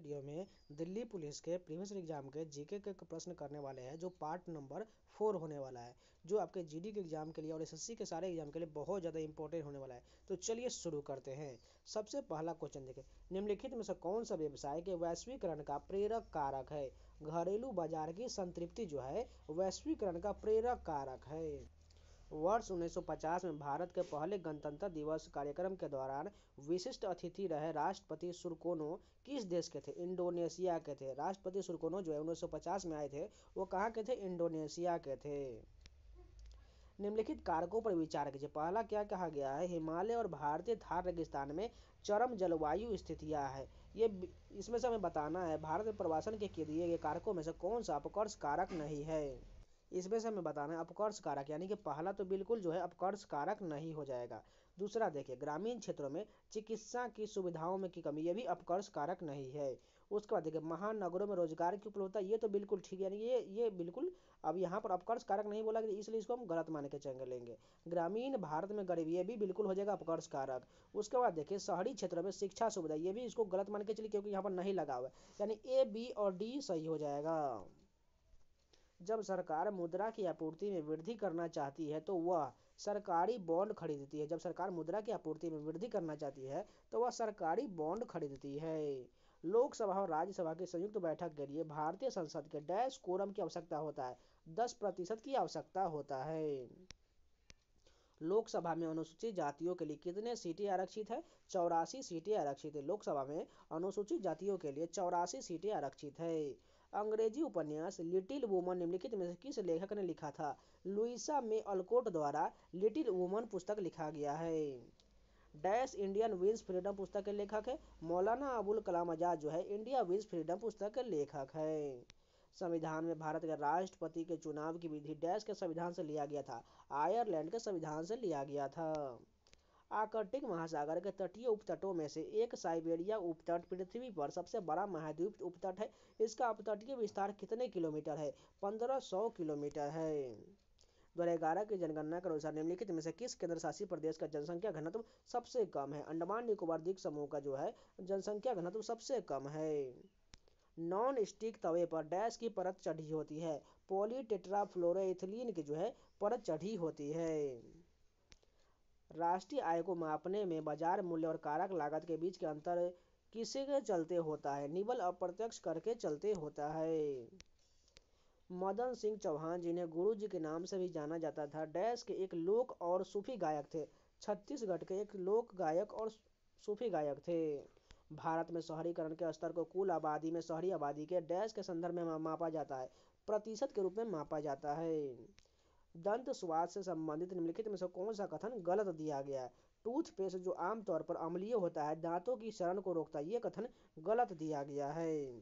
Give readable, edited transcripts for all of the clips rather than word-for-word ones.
Video में Delhi police के previous exam के जीके के प्रश्न करने वाले हैं जो पार्ट नंबर 4 होने वाला है, जो आपके जीडी के एग्जाम के लिए और एसएससी के सारे एग्जाम के लिए बहुत ज़्यादा इंपॉर्टेंट होने वाला है। तो चलिए शुरू करते हैं। सबसे पहला क्वेश्चन देखिए, निम्नलिखित में से कौन सा व्यवसाय के वैश्वीकरण का प्रेरक कारक है? घरेलू बाजार की संतृप्ति जो है वैश्वीकरण का प्रेरक कारक है। वर्ष 1950 में भारत के पहले गणतंत्र दिवस कार्यक्रम के दौरान विशिष्ट अतिथि रहे राष्ट्रपति सुरकोनो किस देश के थे? इंडोनेशिया के थे। राष्ट्रपति सुरकोनो जो है 1950 में आए थे, वो कहाँ के थे? इंडोनेशिया के थे। निम्नलिखित कारकों पर विचार कीजिए। पहला क्या कहा गया है? हिमालय और भारतीय थार रेगिस्तान में चरम जलवायु स्थितियां है। ये इसमें से हमें बताना है भारत में प्रवासन के दिए गए कारकों में से कौन सा अपकर्ष कारक नहीं है। इसमें से हमें बताना है अपकर्ष कारक, यानी कि पहला तो बिल्कुल जो है अपकर्ष कारक नहीं हो जाएगा। दूसरा देखिए, ग्रामीण क्षेत्रों में चिकित्सा की सुविधाओं में की कमी, ये भी अपकर्ष कारक नहीं है। उसके बाद देखिए, महानगरों में रोजगार की उपलब्धता, ये तो बिल्कुल ठीक है, यानी ये बिल्कुल अब यहाँ पर अपकर्ष कारक नहीं बोला गया, इसलिए इसको हम गलत मान के चल लेंगे। ग्रामीण भारत में गरीबी, ये भी बिल्कुल हो जाएगा अपकर्ष कारक। उसके बाद देखिए, शहरी क्षेत्रों में शिक्षा सुविधा, ये भी इसको गलत मान के चलिए क्योंकि यहाँ पर नहीं लगा हुआ है, यानी ए, बी और डी सही हो जाएगा। जब सरकार मुद्रा की आपूर्ति में वृद्धि करना चाहती है तो वह सरकारी बॉन्ड खरीदती है। जब सरकार मुद्रा की आपूर्ति में वृद्धि करना चाहती है तो वह सरकारी बॉन्ड खरीदती है। लोकसभा और राज्यसभा की संयुक्त बैठक के लिए भारतीय संसद के डैश कोरम की आवश्यकता होता है? 10% की आवश्यकता होता है। लोकसभा में अनुसूचित जातियों के लिए कितने सीटें आरक्षित है? 84 सीटें आरक्षित है। लोकसभा में अनुसूचित जातियों के लिए 84 सीटें आरक्षित है। अंग्रेजी उपन्यास लिटिल वुमन निम्नलिखित में से किस लेखक ने लिखा था? लुइसा मे अल्कोट द्वारा लिटिल वुमन पुस्तक लिखा गया है। डैश इंडियन विंस फ्रीडम पुस्तक के लेखक है? मौलाना अबुल कलाम आजाद जो है इंडिया विंस फ्रीडम पुस्तक के लेखक है। संविधान में भारत के राष्ट्रपति के चुनाव की विधि डैश के संविधान से लिया गया था? आयरलैंड के संविधान से लिया गया था। आर्कटिक महासागर के तटीय उपतटों में से एक साइबेरिया उपतट पृथ्वी पर सबसे बड़ा महाद्वीप उपतट है। इसका अपतटीय विस्तार कितने किलोमीटर है? 1500 किलोमीटर है। 2011 की जनगणना के अनुसार निम्नलिखित में से किस केंद्र शासित प्रदेश का जनसंख्या घनत्व सबसे कम है? अंडमान निकोबार द्वीप समूह का जो है जनसंख्या घनत्व सबसे कम है। नॉन स्टिक तवे पर डैश की परत चढ़ी होती है? पॉलीटेट्राफ्लोरोइथिलीन की जो है परत चढ़ी होती है। राष्ट्रीय आय को मापने में बाजार मूल्य और कारक लागत के बीच के अंतर किसे के चलते होता है? निवल अप्रत्यक्ष कर के चलते होता है। मदन सिंह चौहान जिन्हें गुरु जी के नाम से भी जाना जाता था डैश के एक लोक और सूफी गायक थे? छत्तीसगढ़ के एक लोक गायक और सूफी गायक थे। भारत में शहरीकरण के स्तर को कुल आबादी में शहरी आबादी के डैश के संदर्भ में मापा जाता है? प्रतिशत के रूप में मापा जाता है। दंत स्वास्थ्य से संबंधित निम्नलिखित में से कौन सा कथन गलत दिया गया है? टूथपेस्ट जो आमतौर पर अम्लीय होता है दांतों की शरण को रोकता है, ये कथन गलत दिया गया है।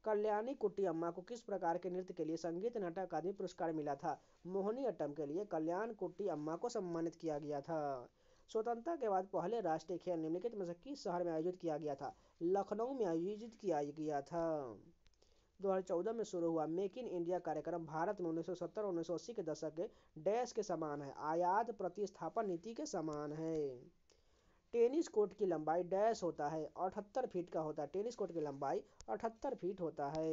कल्याणी कुट्टी अम्मा को किस प्रकार के नृत्य के लिए संगीत नाटक अकादमी पुरस्कार मिला था? मोहिनी अट्टम के लिए कल्याण कुट्टी अम्मा को सम्मानित किया गया था। स्वतंत्रता के बाद पहले राष्ट्रीय खेल निम्नलिखित में से किस शहर में आयोजित किया गया था? लखनऊ में आयोजित किया गया था। 2014 में शुरू हुआ मेक इन इंडिया कार्यक्रम भारत में 1970 और 1980 के दशक के डैश के समान है? आयात प्रतिस्थापन नीति के समान है। टेनिस कोर्ट की लंबाई डैश होता है? 78 फीट का होता है। टेनिस कोर्ट की लंबाई 78 फीट होता है।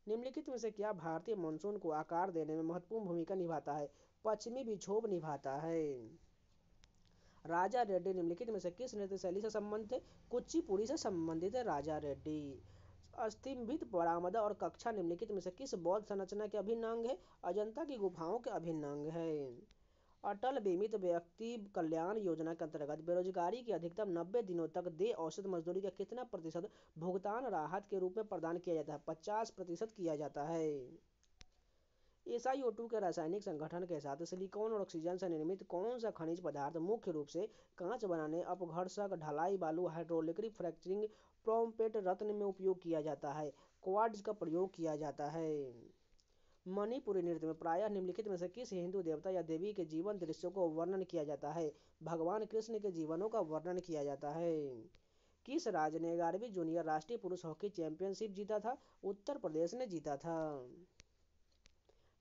निम्नलिखित में से क्या भारतीय मानसून को आकार देने में महत्वपूर्ण भूमिका निभाता है? पश्चिमी विक्षोभ निभाता है। राजा रेड्डी निम्नलिखित में से किस नृत्य शैली से संबंधित है? कुचिपुड़ी से संबंधित है राजा रेड्डी। स्तंभित बरामदा और कक्षा निम्नलिखित में से किस बौद्ध संरचना के अभिन्न अंग है? अजंता की गुफाओं के अभिन्न अंग है। अटल बीमित व्यक्ति कल्याण योजना के अंतर्गत बेरोजगारी की अधिकतम 90 दिनों तक दे औसत मजदूरी का कितना प्रतिशत भुगतान राहत के रूप में प्रदान किया जाता है? 50% किया जाता है। SiO2 के रासायनिक संगठन के साथ सिलिकॉन और ऑक्सीजन से निर्मित कौन सा खनिज पदार्थ मुख्य रूप से कांच बनाने, अपघर्षक, ढलाई, बालू, हाइड्रोलिक फ्रैक्चरिंग, प्रोम्पेट रत्न में उपयोग किया जाता है? क्वार्ट्ज का प्रयोग किया जाता है। मणिपुरी नृत्य में प्रायः निम्नलिखित में से किस हिंदू देवता या देवी के जीवन दृश्यों को वर्णन किया जाता है? भगवान कृष्ण के जीवनों का वर्णन किया जाता है। किस राज्य ने 11वीं जूनियर राष्ट्रीय पुरुष हॉकी चैंपियनशिप जीता था? उत्तर प्रदेश ने जीता था।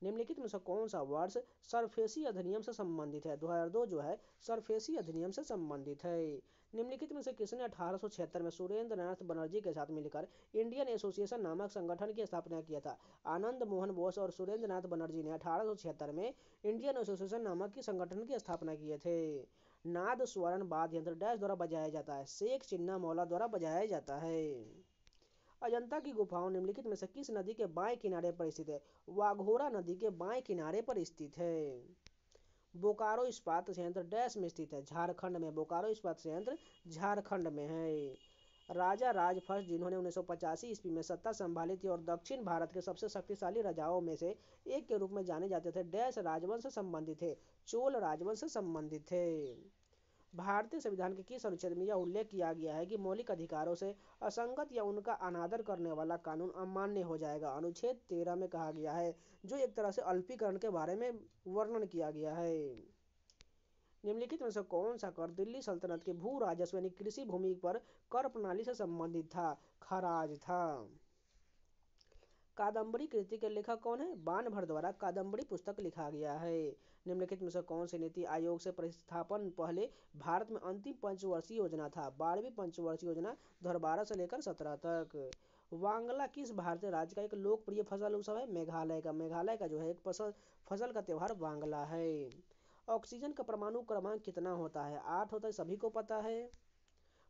निम्नलिखित में से कौन सा वर्ष सरफेसी अधिनियम से संबंधित है? 2002 जो है सरफेसी अधिनियम से संबंधित है। निम्नलिखित में से किसने 1876 में सुरेंद्र नाथ बनर्जी के साथ मिलकर इंडियन एसोसिएशन नामक संगठन की स्थापना किया था? आनंद मोहन बोस और सुरेंद्र नाथ बनर्जी ने 1876 में इंडियन एसोसिएशन नामक की संगठन की स्थापना किए थे। नाद स्वरण वाद्य यंत्र डैश द्वारा बजाया जाता है? शेख चिन्ना मौला द्वारा बजाया जाता है। अजंता की गुफाओं निम्नलिखित में से किस नदी के बाएं किनारे पर स्थित है? वाघोरा नदी के बाएं किनारे पर स्थित है। बोकारो इस्पात संयंत्र डैश में स्थित है? झारखंड में। बोकारो इस्पात संयंत्र झारखंड में है। राजा राज फर्स्ट जिन्होंने 1985 ईस्वी में सत्ता संभाली थी और दक्षिण भारत के सबसे शक्तिशाली राजाओं में से एक के रूप में जाने जाते थे, डैश राजवंश से संबंधित थे? चोल राजवंश से संबंधित थे। भारतीय संविधान के किस अनुच्छेद में यह उल्लेख किया गया है कि मौलिक अधिकारों से असंगत या उनका अनादर करने वाला कानून अमान्य हो जाएगा? अनुच्छेद 13 में कहा गया है, जो एक तरह से अल्पीकरण के बारे में वर्णन किया गया है। निम्नलिखित में से कौन सा कर दिल्ली सल्तनत के भू राजस्व यानी कृषि भूमि पर कर प्रणाली से संबंधित था? खराज था। कादम्बरी कृति के लेखक कौन है? बाणभट्ट द्वारा कादम्बरी पुस्तक लिखा गया है। निम्नलिखित में से कौन सी नीति आयोग से प्रतिस्थापन पहले भारत में अंतिम पंचवर्षीय योजना था? 12वीं पंचवर्षीय योजना 2012 से लेकर 17 तक। वांगला किस भारतीय राज्य का एक लोकप्रिय फसल उत्सव है? मेघालय का। मेघालय का जो है एक फसल का त्योहार वांगला है। ऑक्सीजन का परमाणु क्रमांक कितना होता है? 8 होता है, सभी को पता है।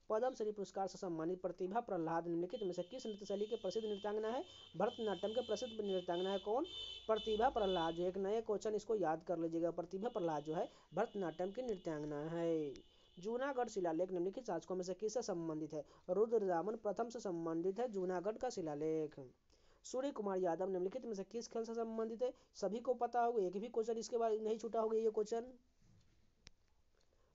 पद्मश्री पुरस्कार से सम्मानित प्रतिभा प्रहलाद निम्नलिखित में से किस नृत्य शैली के प्रसिद्ध नृत्यांगना है? भरतनाट्यम के प्रसिद्ध नृत्यांगना है कौन? प्रतिभा प्रहलाद। जो एक नए क्वेश्चन इसको याद कर लीजिएगा, प्रतिभा प्रहलाद जो है भरतनाट्यम की नृत्यांगना है। जूनागढ़ शिलालेख निम्नलिखित शासकों में से किससे संबंधित है? रुद्रदामन प्रथम से संबंधित है जूनागढ़ का शिलालेख। सूर्य कुमार यादव निम्नलिखित में से किस खेल से संबंधित है? सभी को पता होगा, एक भी क्वेश्चन इसके बाद नहीं छूटा होगा ये क्वेश्चन।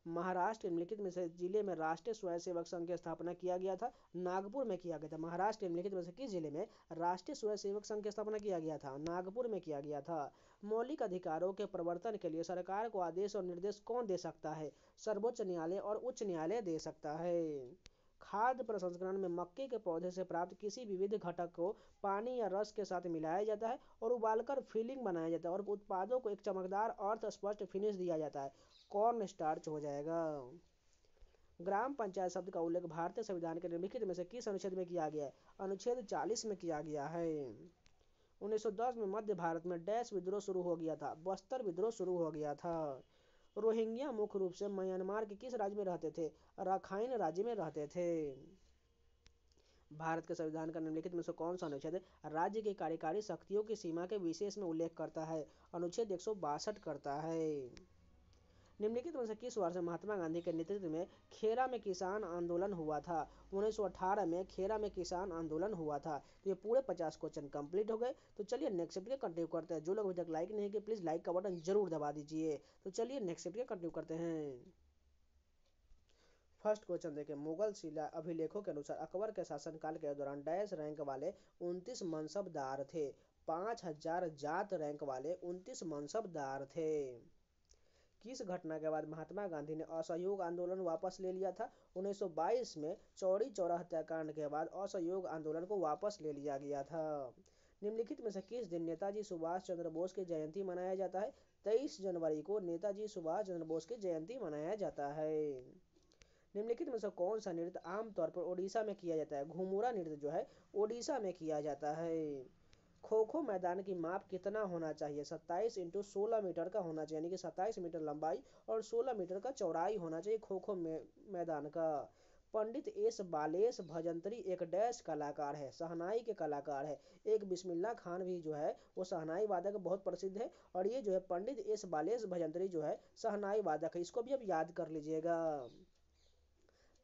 महाराष्ट्र निम्नलिखित में से जिले में राष्ट्रीय स्वयंसेवक संघ की स्थापना किया गया था? नागपुर में किया गया था। महाराष्ट्र निम्नलिखित में से किस जिले में राष्ट्रीय स्वयंसेवक संघ की स्थापना किया गया था? नागपुर में किया गया था। मौलिक अधिकारों के प्रवर्तन के लिए सरकार को आदेश और निर्देश कौन दे सकता है? सर्वोच्च न्यायालय और उच्च न्यायालय दे सकता है। खाद्य प्रसंस्करण में मक्के के पौधे से प्राप्त किसी विविध घटक को पानी या रस के साथ मिलाया जाता है और उबालकर फिलिंग बनाया जाता है और उत्पादों को एक चमकदार अर्थ स्पष्ट फिनिश दिया जाता है। कॉर्न स्टार्च हो जाएगा। ग्राम पंचायत शब्द का उल्लेख भारतीय संविधान के निम्नलिखित में से किस अनुच्छेद में किया गया है? अनुच्छेद 40 में किया गया है। 1910 में मध्य भारत में डैश विद्रोह शुरू हो गया था? बस्तर विद्रोह शुरू हो गया था। रोहिंग्या मुख्य रूप से म्यांमार के किस राज्य में रहते थे? राखाइन राज्य में रहते थे। भारत के संविधान का निम्नलिखित में से कौन सा अनुच्छेद राज्य की कार्यकारी शक्तियों की सीमा के विशेष में उल्लेख करता है? अनुच्छेद 162 करता है। निम्नलिखित में से किस वर्ष महात्मा गांधी के नेतृत्व में खेरा में किसान आंदोलन हुआ था? 1918 में खेरा में किसान आंदोलन हुआ था। तो ये पूरे 50 क्वेश्चन कंप्लीट हो गए। तो चलिए नेक्स्ट शिफ्ट के कंटिन्यू करते हैं। जो लोग अभी तक लाइक नहीं किए प्लीज लाइक का बटन जरूर दबा दीजिए। तो चलिए नेक्स्ट शिफ्ट के कंटिन्यू करते हैं। फर्स्ट क्वेश्चन देखिए, मुगल शिला अभिलेखों के अनुसार अकबर के शासनकाल के दौरान डैश रैंक वाले 29 मनसबदार थे? 5000 जात रैंक वाले 29 मनसबदार थे। किस घटना के बाद महात्मा गांधी ने असहयोग आंदोलन वापस ले लिया था? 1922 में चौरी चौरा हत्याकांड के बाद असहयोग आंदोलन को वापस ले लिया गया था। निम्नलिखित में से किस दिन नेताजी सुभाष चंद्र बोस की जयंती मनाया जाता है? 23 जनवरी को नेताजी सुभाष चंद्र बोस की जयंती मनाया जाता है। निम्नलिखित में से कौन सा नृत्य आमतौर पर ओडिशा में किया जाता है? घुमुरा नृत्य जो है ओडिशा में किया जाता है। खो खो मैदान की माप कितना होना चाहिए? 27 इंटू 16 मीटर का होना चाहिए, यानी कि 27 मीटर लंबाई और 16 मीटर का चौड़ाई होना चाहिए खो खो मैदान का। पंडित एस बालेश भजंत्री एक डैश कलाकार है? शहनाई के कलाकार है। एक बिस्मिल्लाह खान भी जो है वो शहनाई वादक बहुत प्रसिद्ध है। और ये जो है पंडित एस बालेश भजंत्री जो है शहनाई वादक है, इसको भी अब याद कर लीजिएगा।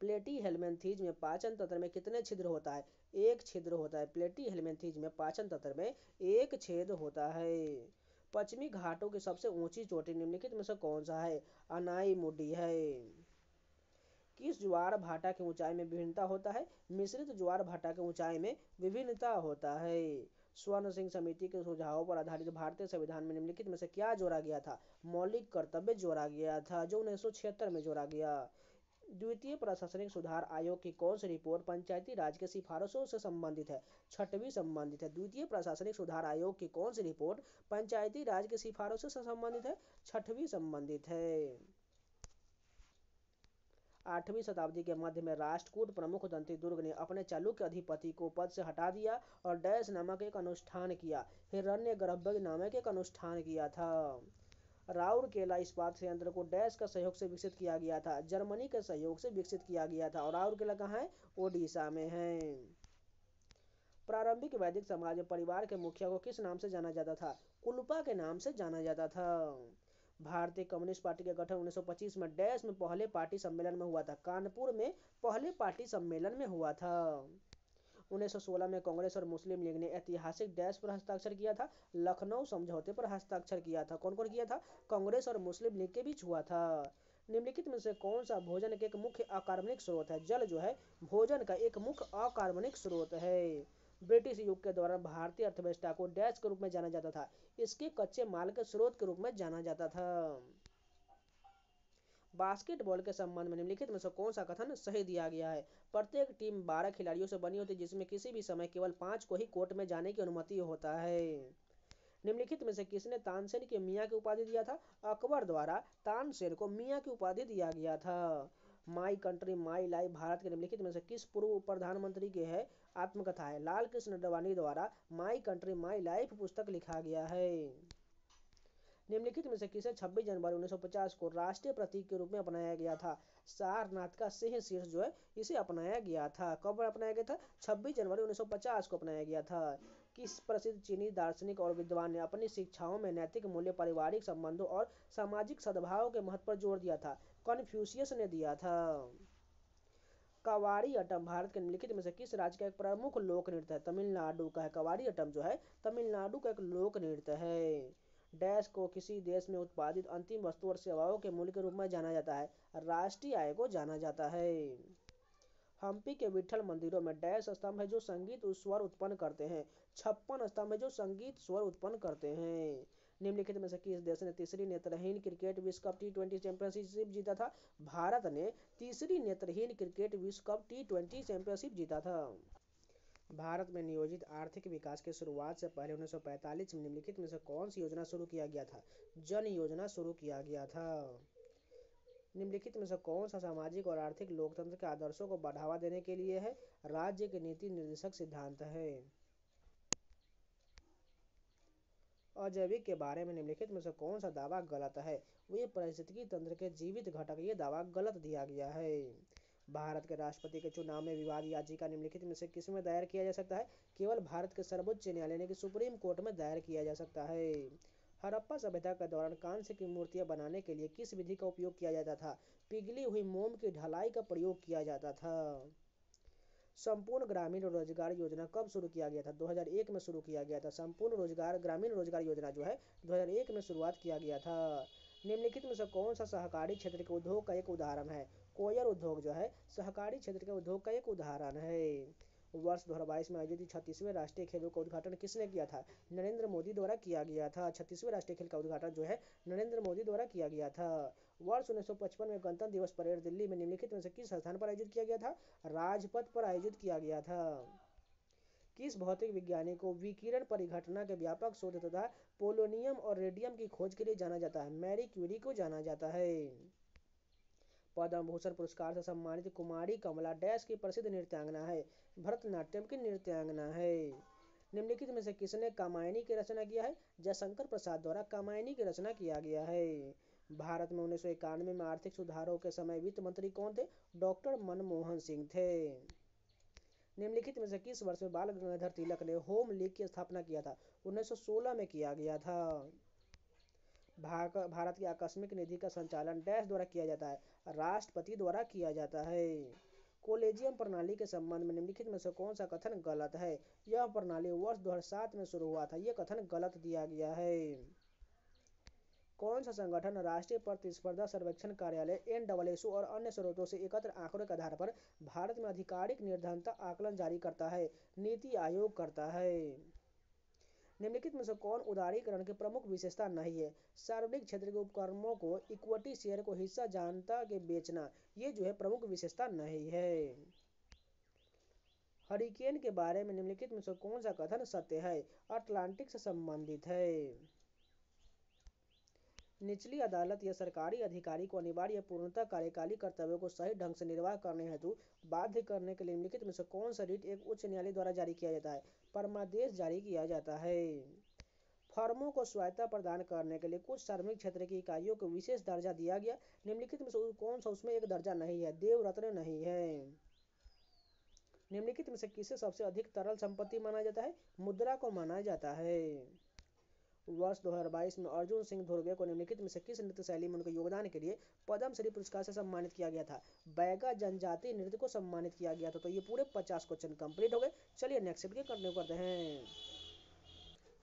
प्लेटी हेलमेंथीज में पाचन तंत्र में कितने छिद्र होता है? एक छिद्र होता है। प्लेटी हेलमेंथीज में पाचन तंत्र में एक छेद होता है। पश्चिमी घाटों की सबसे ऊंची चोटी निम्नलिखित में से कौन सा है? अनाई मुडी है। किस ज्वार भाटा की ऊंचाई में विभिन्नता होता है? मिश्रित ज्वार भाटा की ऊंचाई में विभिन्नता होता है। स्वर्ण सिंह समिति के सुझावों पर आधारित भारतीय संविधान में निम्नलिखित में से क्या जोड़ा गया था? मौलिक कर्तव्य जोड़ा गया था, जो 1976 में जोड़ा गया। द्वितीय प्रशासनिक सुधार आयोग की कौन सी रिपोर्ट पंचायती राज के सिफारिशों से संबंधित है? 6वीं संबंधित है। द्वितीय प्रशासनिक सुधार आयोग की कौन सी रिपोर्ट पंचायती राज के सिफारिशों से संबंधित है? 6वीं संबंधित है। 8वीं शताब्दी के मध्य में राष्ट्रकूट प्रमुख दंतीदुर्ग ने अपने चालुक्य अधिपति को पद से हटा दिया और डैश नामक एक अनुष्ठान किया, हिरण्यगर्भ नामक एक अनुष्ठान किया था। राउरकेला इस्पात संयंत्र को डैश का सहयोग से विकसित किया गया था, जर्मनी के सहयोग से विकसित किया गया था। और राउरकेला कहाँ है? ओडिशा में है। प्रारंभिक वैदिक समाज में परिवार के मुखिया को किस नाम से जाना जाता था? कुलपा के नाम से जाना जाता था। भारतीय कम्युनिस्ट पार्टी का गठन 1925 में डैश में पहले पार्टी सम्मेलन में हुआ था। कानपुर में पहले पार्टी सम्मेलन में हुआ था। 1916 में कांग्रेस और मुस्लिम लीग ने ऐतिहासिक डैश पर हस्ताक्षर किया था? लखनऊ समझौते पर हस्ताक्षर किया था। कौन कौन किया था? कांग्रेस और मुस्लिम लीग के बीच हुआ था। निम्नलिखित में से कौन सा भोजन का एक मुख्य अकार्बनिक स्रोत है? जल जो है भोजन का एक मुख्य अकार्बनिक स्रोत है। ब्रिटिश युग के दौरान भारतीय अर्थव्यवस्था को डैश के रूप में जाना जाता था? इसके कच्चे माल के स्रोत के रूप में जाना जाता था। बास्केटबॉल के संबंध में निम्नलिखित में से कौन सा कथन सही दिया गया है? प्रत्येक टीम 12 खिलाड़ियों से बनी होती है, जिसमें किसी भी समय केवल 5 को ही कोर्ट में जाने की अनुमति होता है। निम्नलिखित में से किसने तानसेन को मियाँ की उपाधि दिया था? अकबर द्वारा तानसेन को मियाँ की उपाधि दिया गया था। My country my life Bharat के निम्नलिखित में से किस पूर्व प्रधानमंत्री की है आत्मकथा है? लाल कृष्ण अडवाणी द्वारा माई कंट्री माई लाइफ पुस्तक लिखा गया है। निम्नलिखित में से किसे 26 जनवरी 1950 को राष्ट्रीय प्रतीक के रूप में अपनाया गया था? सारनाथ का सिंह शीर्ष जो है इसे अपनाया गया था। कब अपनाया गया था? 26 जनवरी 1950 को अपनाया गया था। किस प्रसिद्ध चीनी दार्शनिक और विद्वान ने अपनी शिक्षाओं में नैतिक मूल्य, पारिवारिक संबंधों और सामाजिक सद्भाव के महत्व पर जोर दिया था? कन्फ्यूशियस ने दिया था। कवाड़ी अट्टम भारत के निम्नलिखित में से किस राज्य का एक प्रमुख लोक नृत्य है? तमिलनाडु का है। कवाड़ी अट्टम जो है तमिलनाडु का एक लोक नृत्य है। डैश को किसी देश में उत्पादित अंतिम वस्तु और सेवाओं के मूल्य के रूप में जाना जाता है? राष्ट्रीय आय को जाना जाता है। हम्पी के विठल मंदिरों में डैश स्तंभ है जो संगीत स्वर उत्पन्न करते हैं? 56 स्तंभ है जो संगीत स्वर उत्पन्न करते हैं। निम्नलिखित में से किस देश ने तीसरी नेत्रहीन क्रिकेट विश्व कप T20 चैंपियनशिप जीता था? भारत ने तीसरी नेत्रहीन क्रिकेट विश्व कप T20 चैंपियनशिप जीता था। भारत में नियोजित आर्थिक विकास की शुरुआत से पहले 1945 में निम्नलिखित में से कौन सी योजना शुरू किया गया था? जन योजना शुरू किया गया था। निम्नलिखित में से कौन सा सामाजिक और आर्थिक लोकतंत्र के आदर्शों को बढ़ावा देने के लिए है? राज्य के नीति निर्देशक सिद्धांत है। अजैविक के बारे में निम्नलिखित में से कौन सा दावा गलत है? वे पारिस्थितिकी तंत्र के जीवित घटक, ये दावा गलत दिया गया है। भारत के राष्ट्रपति के चुनाव में विवाद याचिका निम्नलिखित में से किस में दायर किया जा सकता है? केवल भारत के सर्वोच्च न्यायालय यानी कि सुप्रीम कोर्ट में दायर किया जा सकता है। हड़प्पा सभ्यता के दौरान कांस्य की मूर्तियां बनाने के लिए किस विधि का उपयोग किया जाता था? पिघली हुई मोम की ढलाई का प्रयोग किया जाता था। संपूर्ण ग्रामीण रोजगार योजना कब शुरू किया गया था? 2001 में शुरू किया गया था। संपूर्ण रोजगार ग्रामीण रोजगार योजना जो है 2001 में शुरुआत किया गया था। निम्नलिखित में से कौन सा सहकारी क्षेत्र के उद्योग का एक उदाहरण है? कोयर उद्योग जो है सहकारी क्षेत्र के उद्योग का एक उदाहरण है। वर्ष 2022 में आयोजित 36वें राष्ट्रीय खेलों का उद्घाटन किसने किया था? नरेंद्र मोदी द्वारा किया गया था। 36वें राष्ट्रीय खेल का उद्घाटन जो है नरेंद्र मोदी द्वारा किया गया था। वर्ष 1955 में गणतंत्र दिवस परेड दिल्ली में निम्नलिखित में से किस स्थान पर आयोजित किया गया था? राजपथ पर आयोजित किया गया था। किस भौतिक विज्ञानी को विकिरण परिघटना के व्यापक शोध तथा पोलोनियम और रेडियम की खोज के लिए जाना जाता है? मैरी क्यूरी को जाना जाता है। पद्म भूषण पुरस्कार से सम्मानित कुमारी कमला डैश की प्रसिद्ध नृत्यांगना है? भरतनाट्यम की नृत्यांगना है। निम्नलिखित में से किसने कामायनी की रचना किया है? जयशंकर प्रसाद द्वारा कामायनी की रचना किया गया है। भारत में 1991 में आर्थिक सुधारों के समय वित्त मंत्री कौन थे? डॉक्टर मनमोहन सिंह थे। निम्नलिखित में से किस वर्ष में बाल गंगाधर तिलक ने होम लीग की स्थापना किया था? 1916 में किया गया था। भारत की आकस्मिक निधि का संचालन डैश द्वारा किया जाता है? राष्ट्रपति द्वारा किया जाता है। कॉलेजियम प्रणाली के संबंध में निम्नलिखित में से कौन सा कथन गलत है? यह प्रणाली वर्ष 2007 में शुरू हुआ था, यह कथन गलत दिया गया है। कौन सा संगठन राष्ट्रीय प्रतिस्पर्धा सर्वेक्षण कार्यालय NSSO और अन्य स्रोतों से एकत्र आंकड़ों के आधार पर भारत में आधिकारिक निर्धनता आकलन जारी करता है? नीति आयोग करता है। निम्नलिखित में से कौन उदारीकरण की प्रमुख विशेषता नहीं है? सार्वजनिक क्षेत्र के उपक्रमों को इक्विटी शेयर को हिस्सा जनता के बेचना, ये जो है प्रमुख विशेषता नहीं है। हरिकेन के बारे में निम्नलिखित में से कौन सा कथन सत्य है? अटलांटिक से संबंधित है। निचली अदालत या सरकारी अधिकारी को अनिवार्य पूर्णतः कार्यकाली कर्तव्यों को सही ढंग से निर्वाह करने हेतु बाध्य करने के लिए निम्नलिखित में से कौन सा रीट एक उच्च न्यायालय द्वारा जारी किया जाता है? परमादेश जारी किया जाता है। फर्मों को स्वायत्तता प्रदान करने के लिए कुछ सार्वजनिक क्षेत्र की इकाइयों को विशेष दर्जा दिया गया। निम्नलिखित में से कौन सा उसमें एक दर्जा नहीं है? देवरत्न नहीं है। निम्नलिखित में से किसे सबसे अधिक तरल संपत्ति माना जाता है? मुद्रा को माना जाता है। वर्ष 2022 में अर्जुन सिंह धुर्वे को निम्नलिखित में से किस नृत्य शैली में उनके योगदान के लिए पद्मश्री पुरस्कार से सम्मानित किया गया था? बैगा जनजातीय नृत्य को सम्मानित किया गया था। तो ये पूरे 50 क्वेश्चन कंप्लीट हो गए। चलिए नेक्स्ट के करने करते हैं।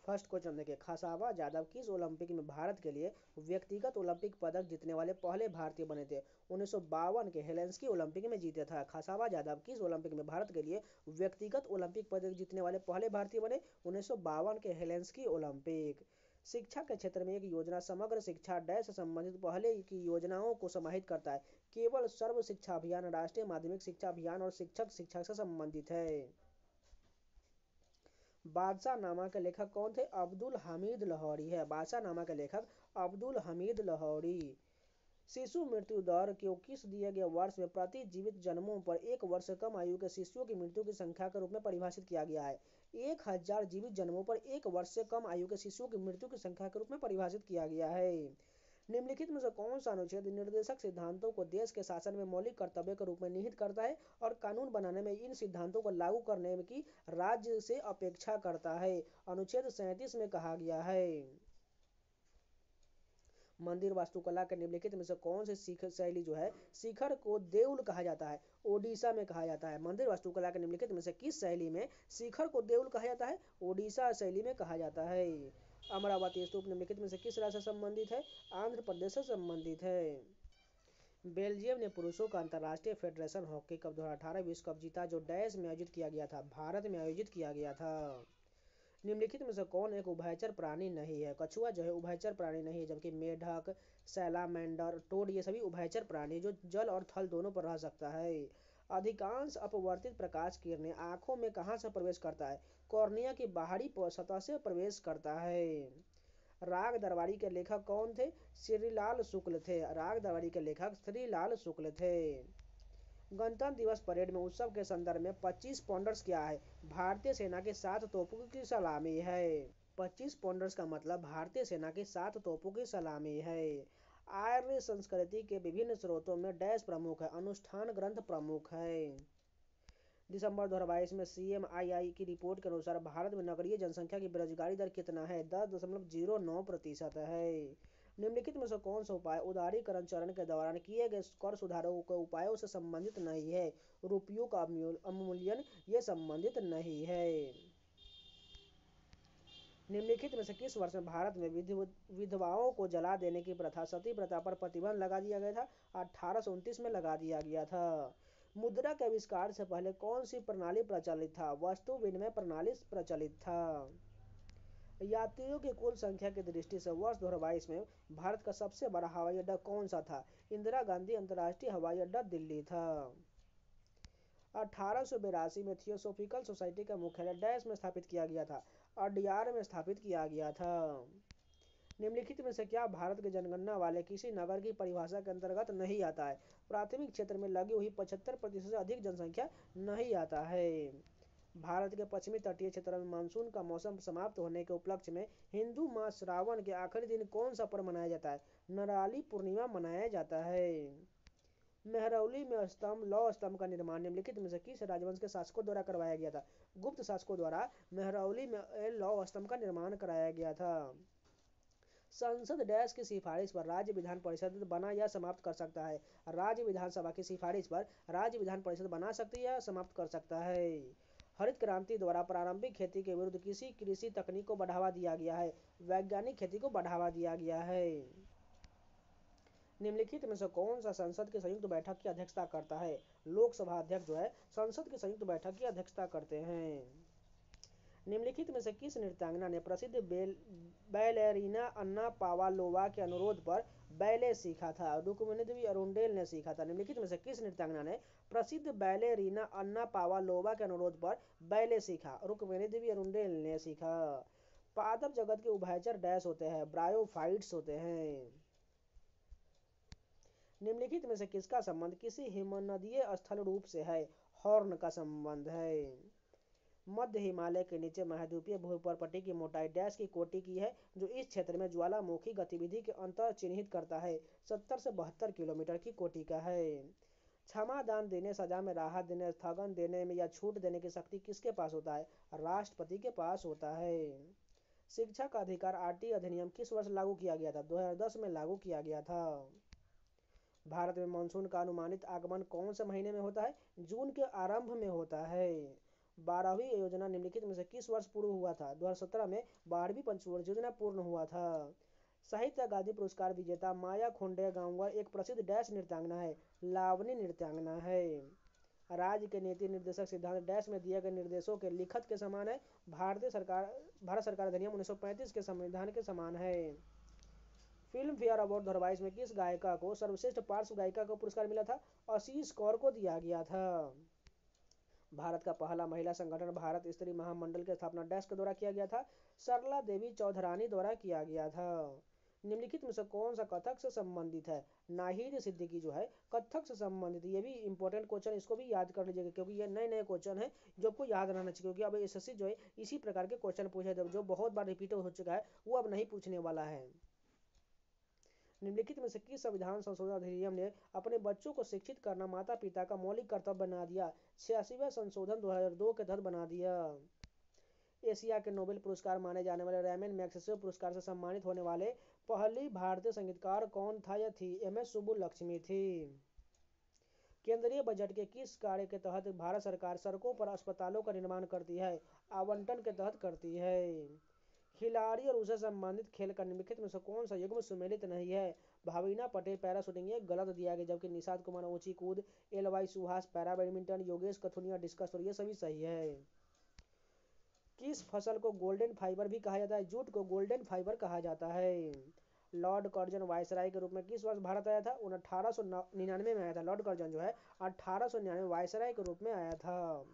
फर्स्ट क्वेश्चन देखिए, खसावा जाधव किस ओलंपिक में भारत के लिए व्यक्तिगत ओलंपिक पदक जीतने वाले पहले भारतीय बने थे? 1952 के हेलेंस्की ओलंपिक में जीते था। खसावा जाधव किस ओलंपिक में भारत के लिए व्यक्तिगत ओलंपिक पदक जीतने वाले पहले भारतीय बने? 1952 के हेलेंस्की ओलंपिक। शिक्षा के क्षेत्र में एक योजना समग्र शिक्षा डैश से संबंधित पहले की योजनाओं को समाहित करता है। केवल सर्व शिक्षा अभियान, राष्ट्रीय माध्यमिक शिक्षा अभियान और शिक्षक शिक्षा से संबंधित है। बादशाह नामा के लेखक कौन थे? अब्दुल हमीद लाहौरी है। बादशाह नामा के लेखक अब्दुल हमीद लाहौरी। शिशु मृत्यु दर को किस दिए गए वर्ष में प्रति जीवित जन्मों पर 1 वर्ष से कम आयु के शिशुओं की मृत्यु की संख्या के रूप में परिभाषित किया गया है? 1000 जीवित जन्मों पर 1 वर्ष से कम आयु के शिशुओं की मृत्यु की संख्या के रूप में परिभाषित किया गया है। निम्नलिखित में से कौन सा अनुच्छेद निर्देशक सिद्धांतों को देश के शासन में मौलिक कर्तव्य के रूप में निहित करता है और कानून बनाने में इन सिद्धांतों को लागू करने की राज्य से अपेक्षा करता है? अनुच्छेद 37 में कहा गया है। मंदिर वास्तुकला के निम्नलिखित में से कौन सी शिखर शैली जो है शिखर को देउल कहा जाता है? ओडिशा में कहा जाता है। मंदिर वास्तुकला के निम्नलिखित में से किस शैली में शिखर को देउल कहा जाता है? ओडिशा शैली में कहा जाता है। अमरावती स्तूप निम्नलिखित में से किस राज्य से संबंधित है? आंध्र प्रदेश से संबंधित है। बेल्जियम ने पुरुषों का अंतर्राष्ट्रीय फेडरेशन हॉकी कप 2018 विश्व कप जीता, जो डैश में आयोजित किया गया था? भारत में आयोजित किया गया था। निम्नलिखित में से कौन एक उभयचर प्राणी नहीं है? कछुआ जो है उभयचर प्राणी नहीं है, जबकि मेढक, सैलामेंडर, टोड ये सभी उभयचर प्राणी जो जल और थल दोनों पर रह सकता है। अधिकांश अपवर्तित प्रकाश किरणें आंखों में कहाँ से प्रवेश करता है? कॉर्निया की बाहरी सतह से प्रवेश करता है। राग दरबारी के लेखक कौन थे? श्रीलाल शुक्ल थे। राग दरबारी के लेखक श्रीलाल शुक्ल थे। गणतंत्र दिवस परेड में उत्सव के संदर्भ में 25 पॉइंटर्स क्या है? भारतीय सेना के 7 तोपों की सलामी है। 25 पॉइंटर्स का मतलब भारतीय सेना के 7 तोपों की सलामी है। आर्य संस्कृति के विभिन्न स्रोतों में डैश प्रमुख है? अनुष्ठान ग्रंथ प्रमुख है। दिसंबर 2022 में CMII की रिपोर्ट के अनुसार भारत में नगरीय जनसंख्या की बेरोजगारी दर कितना है? 10.09% है। निम्नलिखित में से कौन सा उपाय उदारीकरण चरण के दौरान किए गए कर सुधारों के उपायों से संबंधित नहीं है? रुपयों का अवमूल्यन ये संबंधित नहीं है। निम्नलिखित में से किस वर्ष में भारत में विधवाओं को जला देने की प्रथा सती प्रथा पर प्रतिबंध लगा दिया गया था? 1829 में लगा दिया गया था। मुद्रा के आविष्कार से पहले कौन सी प्रणाली प्रचलित था? वस्तु विनिमय प्रणाली प्रचलित था। यात्रियों की कुल संख्या की दृष्टि से वर्ष 2022 में भारत का सबसे बड़ा हवाई अड्डा कौन सा था? इंदिरा गांधी अंतर्राष्ट्रीय हवाई अड्डा दिल्ली था। 1882 में थियोसोफिकल सोसाइटी का मुख्यालय डैश में स्थापित किया गया था? अडयार में स्थापित किया गया था। निम्नलिखित में से क्या भारत के जनगणना वाले किसी नगर की परिभाषा के अंतर्गत नहीं आता है? प्राथमिक क्षेत्र में लगी हुई 75% से अधिक जनसंख्या नहीं आता है। भारत के पश्चिमी तटीय क्षेत्र में मानसून का मौसम समाप्त होने के उपलक्ष्य में हिंदू माह श्रावण के आखिरी दिन कौन सा पर्व मनाया जाता है? नराली पूर्णिमा मनाया जाता है। मेहरौली में लौह स्तंभ का निर्माण निम्नलिखित में से किस राजवंश के शासकों द्वारा करवाया गया था? गुप्त शासकों द्वारा मेहरौली में लौह स्तंभ का निर्माण कराया गया था। संसद डैश की सिफारिश पर राज्य विधान परिषद बना या समाप्त कर सकता है? राज्य विधानसभा की सिफारिश पर राज्य विधान परिषद बना सकती है या समाप्त कर सकता है। हरित क्रांति द्वारा प्रारंभिक खेती के विरुद्ध किसी कृषि तकनीक को बढ़ावा दिया गया है? वैज्ञानिक खेती को बढ़ावा दिया गया है। निम्नलिखित में से कौन सा संसद की संयुक्त बैठक की अध्यक्षता करता है? लोकसभा अध्यक्ष जो है संसद की संयुक्त बैठक की अध्यक्षता करते हैं। निम्नलिखित में से किस नृत्यांगना ने प्रसिद्ध बैलेरिना अन्ना पावालोवा के अनुरोध पर बैले सीखा था? रुक्मिणी देवी अरुंडेल ने सीखा था। निम्नलिखित में से किस नृत्यांगना ने प्रसिद्ध बैलेरिना अन्ना पावालोवा के अनुरोध पर बैले सीखा? रुक्मिणी देवी अरुंडेल ने सीखा। पादप जगत के उभयचर डैश होते हैं? ब्रायोफाइट्स होते हैं। निम्नलिखित में से किसका संबंध किसी हिमनदीय स्थल रूप से है? हॉर्न का संबंध है। मध्य हिमालय के नीचे महाद्वीपीय भूपर्पटी की मोटाई डैश की कोटि की है, जो इस क्षेत्र में ज्वालामुखी गतिविधि के अंतर चिन्हित करता है। 70 से 72 किलोमीटर की कोटि का है। क्षमादान देने, सजा में राहत देने, स्थगन देने में या छूट देने की शक्ति किसके पास होता है? राष्ट्रपति के पास होता है। शिक्षा का अधिकार आरटी अधिनियम किस वर्ष लागू किया गया था? 2010 में लागू किया गया था। भारत में मानसून का अनुमानित आगमन कौन से महीने में होता है? जून के आरंभ में होता है। 12वीं योजना निम्नलिखित में से किस वर्ष पूर्ण हुआ था? 2017 में 12वीं पंचवर्षीय योजना पूर्ण हुआ था। साहित्य अकादमी पुरस्कार विजेता माया खोंडेगांवकर एक प्रसिद्ध डैश नृत्यांगना है? लावनी नृत्यांगना है। राज्य के नीति निर्देशक सिद्धांत डैश में दिए गए निर्देशों के लिखत के समान है? भारत सरकार अधिनियम 1935 के संविधान के समान है। फिल्म फेयर अवार्ड 2022 में किस गायिका को सर्वश्रेष्ठ पार्श्व गायिका का पुरस्कार मिला था? आशीष कौर को दिया गया था। भारत का पहला महिला संगठन भारत स्त्री महामंडल की स्थापना डैश के द्वारा किया गया था? सरला देवी चौधरानी द्वारा किया गया था। निम्नलिखित में से कौन सा कथक से संबंधित है? नाहिद सिद्दीकी जो है कथक से संबंधित। ये भी इंपॉर्टेंट क्वेश्चन, इसको भी याद कर लीजिएगा क्योंकि ये नए नए क्वेश्चन है जो आपको याद रहना चाहिए, क्योंकि अब एसएससी जो है इसी प्रकार के क्वेश्चन पूछे जो बहुत बार रिपीट हो चुका है वो अब नहीं पूछने वाला है। निम्नलिखित में से किस संविधान संशोधन अधिनियम ने अपने बच्चों को शिक्षित करना माता पिता का मौलिक कर्तव्य बना दिया? 86वां संशोधन 2002 के तहत बना दिया। एशिया के नोबेल पुरस्कार माने जाने वाले रैमन मैग्सेसे पुरस्कार से सम्मानित होने वाले पहली भारतीय संगीतकार कौन था या थी? एमएस सुब्बुलक्ष्मी थी। केंद्रीय बजट के किस कार्य के तहत भारत सरकार सड़कों पर अस्पतालों का निर्माण करती है? आवंटन के तहत करती है। खिलाड़ी और उसे संबंधित खेल का निम्नलिखित में से कौन सा युग्म सुमेलित नहीं है? भाविना पटेल पैराशूटिंग, ये गलत दिया गया, जबकि निषाद कुमार ऊंची कूद, LY Suhas para badminton, Yogesh Kathuniya discus throw, ये सभी सही है। किस फसल को गोल्डन फाइबर भी कहा जाता है? जूट को गोल्डन फाइबर कहा जाता है। लॉर्ड कर्जन वायसराय के रूप में किस वर्ष भारत आया था? 1899 में आया था। लॉर्ड कर्जन जो है 1899 वायसराय के रूप में आया था।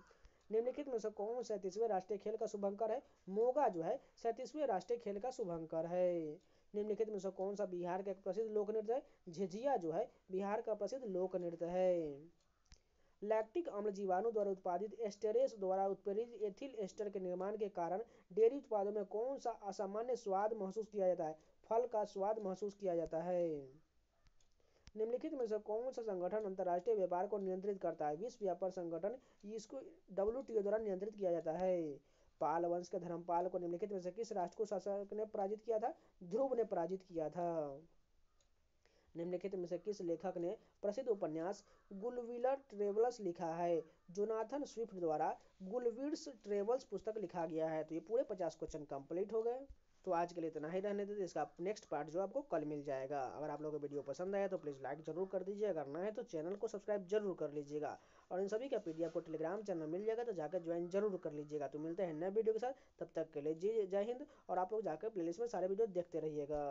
निम्नलिखित में से कौन 37वें राष्ट्रीय खेल का शुभंकर है? मोगा जो है 37वें राष्ट्रीय खेल का शुभंकर है। निम्नलिखित में से कौन सा बिहार का एक प्रसिद्ध लोक नृत्य है? झिझिया जो है बिहार का प्रसिद्ध लोक नृत्य है। लैक्टिक अम्ल जीवाणु द्वारा उत्पादित एस्टेरेस द्वारा उत्प्रेरित एथिल एस्टर के निर्माण के कारण डेयरी उत्पादों में कौन सा असामान्य स्वाद महसूस किया जाता है? फल का स्वाद महसूस किया जाता है। निम्नलिखित में से कौन सा संगठन अंतर्राष्ट्रीय व्यापार को नियंत्रित करता है? विश्व व्यापार संगठन, इसको WTO द्वारा नियंत्रित किया जाता है। पाल वंश के धर्मपाल को निम्नलिखित में से किस राष्ट्र को शासक ने पराजित किया था? ध्रुव ने पराजित किया था। निम्नलिखित में से किस लेखक ने प्रसिद्ध उपन्यास गुलविलर ट्रेवल्स लिखा है? जोनाथन स्विफ्ट द्वारा गुलविल्स ट्रेवल्स पुस्तक लिखा गया है। तो ये पूरे 50 क्वेश्चन कंप्लीट हो गए। तो आज के लिए इतना ही रहने देते, इसका नेक्स्ट पार्ट जो आपको कल मिल जाएगा। अगर आप लोगों को वीडियो पसंद आया तो प्लीज़ लाइक जरूर कर दीजिए, अगर ना है तो चैनल को सब्सक्राइब जरूर कर लीजिएगा, और इन सभी का PDF को टेलीग्राम चैनल मिल जाएगा तो जाकर ज्वाइन जरूर कर लीजिएगा। तो मिलते हैं नए वीडियो के साथ, तब तक के लिए जय हिंद। और आप लोग जाकर प्लेलिस्ट में सारे वीडियो देखते रहिएगा।